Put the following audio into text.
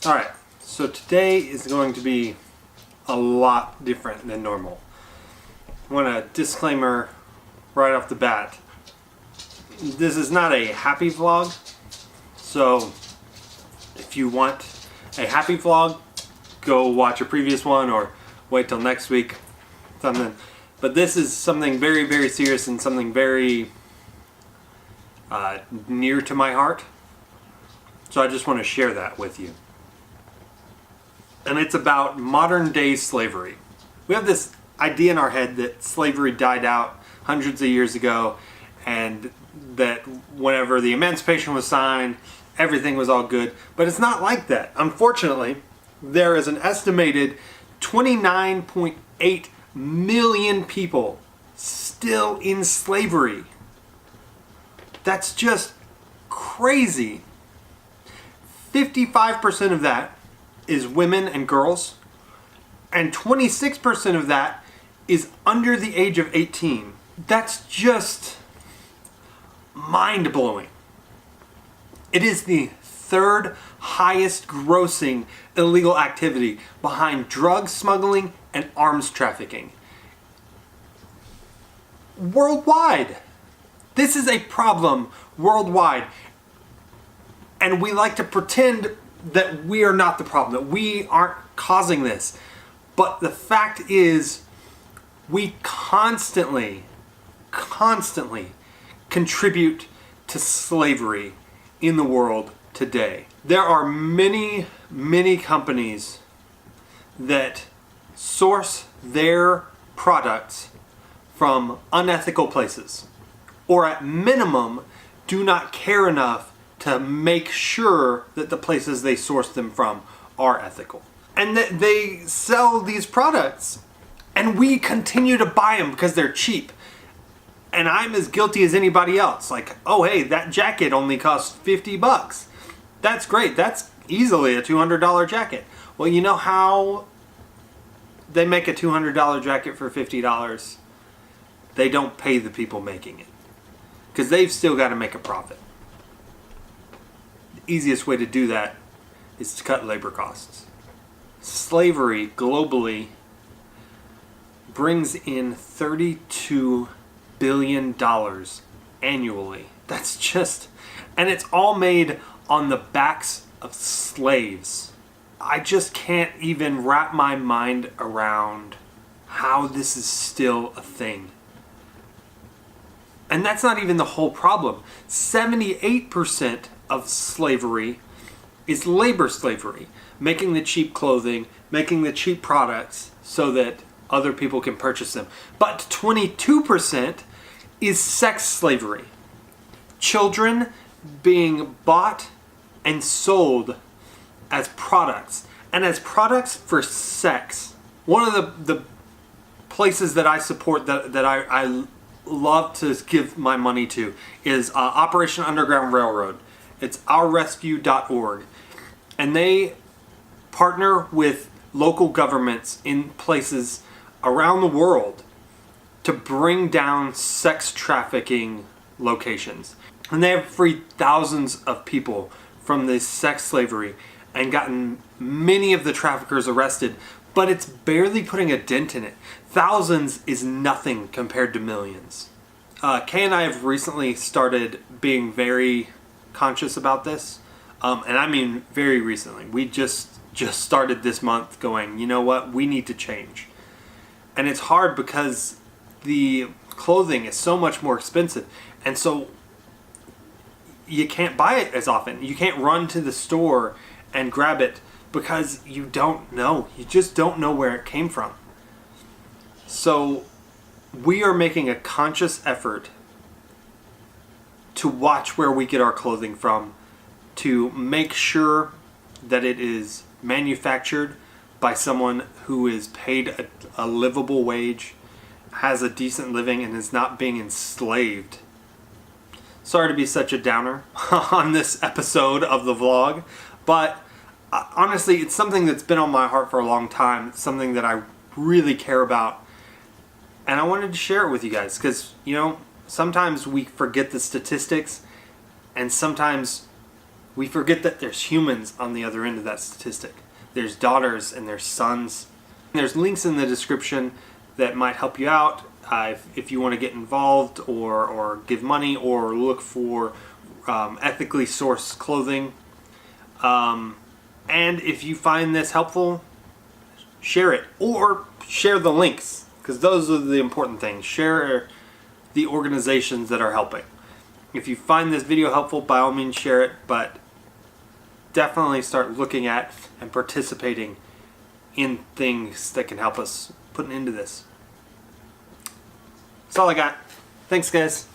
Alright, so today is going to be a lot different than normal. I want a disclaimer right off the bat. This is not a happy vlog, so if you want a happy vlog, go watch a previous one or wait till next week. Something. But this is something very, very serious and something very near to my heart. So I just want to share that with you. And it's about modern day slavery. We have this idea in our head that slavery died out hundreds of years ago and that whenever the Emancipation was signed, everything was all good. But it's not like that. Unfortunately, there is an estimated 29.8 million people still in slavery. That's just crazy. 55% of that is women and girls, and 26% of that is under the age of 18. That's just mind-blowing. It is the third highest grossing illegal activity behind drug smuggling and arms trafficking. Worldwide. This is a problem worldwide. And we like to pretend that we are not the problem, that we aren't causing this. But the fact is, we constantly contribute to slavery in the world today. There are many, many companies that source their products from unethical places, or at minimum, do not care enough to make sure that the places they source them from are ethical. And that they sell these products and we continue to buy them because they're cheap. And I'm as guilty as anybody else. Like, oh hey, that jacket only costs $50. That's great. That's easily a $200 jacket. Well, you know how they make a $200 jacket for $50? They don't pay the people making it, because they've still got to make a profit. The easiest way to do that is to cut labor costs. Slavery globally brings in $32 billion annually. That's just, and it's all made on the backs of slaves. I just can't even wrap my mind around how this is still a thing. And that's not even the whole problem. 78% of slavery is labor slavery, making the cheap clothing, making the cheap products so that other people can purchase them. But 22% is sex slavery. Children being bought and sold as products, and as products for sex. One of the places that I support, that I love to give my money to, is Operation Underground Railroad. It's ourrescue.org. And they partner with local governments in places around the world to bring down sex trafficking locations. And they have freed thousands of people from this sex slavery and gotten many of the traffickers arrested, but it's barely putting a dent in it. Thousands is nothing compared to millions. Kay and I have recently started being very conscious about this, and I mean very recently. We just started this month going, you know what, we need to change. And it's hard because the clothing is so much more expensive, and so you can't buy it as often. You can't run to the store and grab it because you don't know. You just don't know where it came from. So we are making a conscious effort to watch where we get our clothing from, to make sure that it is manufactured by someone who is paid a livable wage, has a decent living, and is not being enslaved. Sorry to be such a downer on this episode of the vlog, but honestly, it's something that's been on my heart for a long time. It's something that I really care about, and I wanted to share it with you guys because, you know, sometimes we forget the statistics, and sometimes We forget that there's humans on the other end of that statistic. There's daughters and there's sons. There's links in the description that might help you out if you want to get involved or give money or look for ethically sourced clothing. And if you find this helpful, share it or share the links, because those are the important things. Share the organizations that are helping. If you find this video helpful, by all means share it, but definitely start looking at and participating in things that can help us put an end to this. That's all I got. Thanks, guys.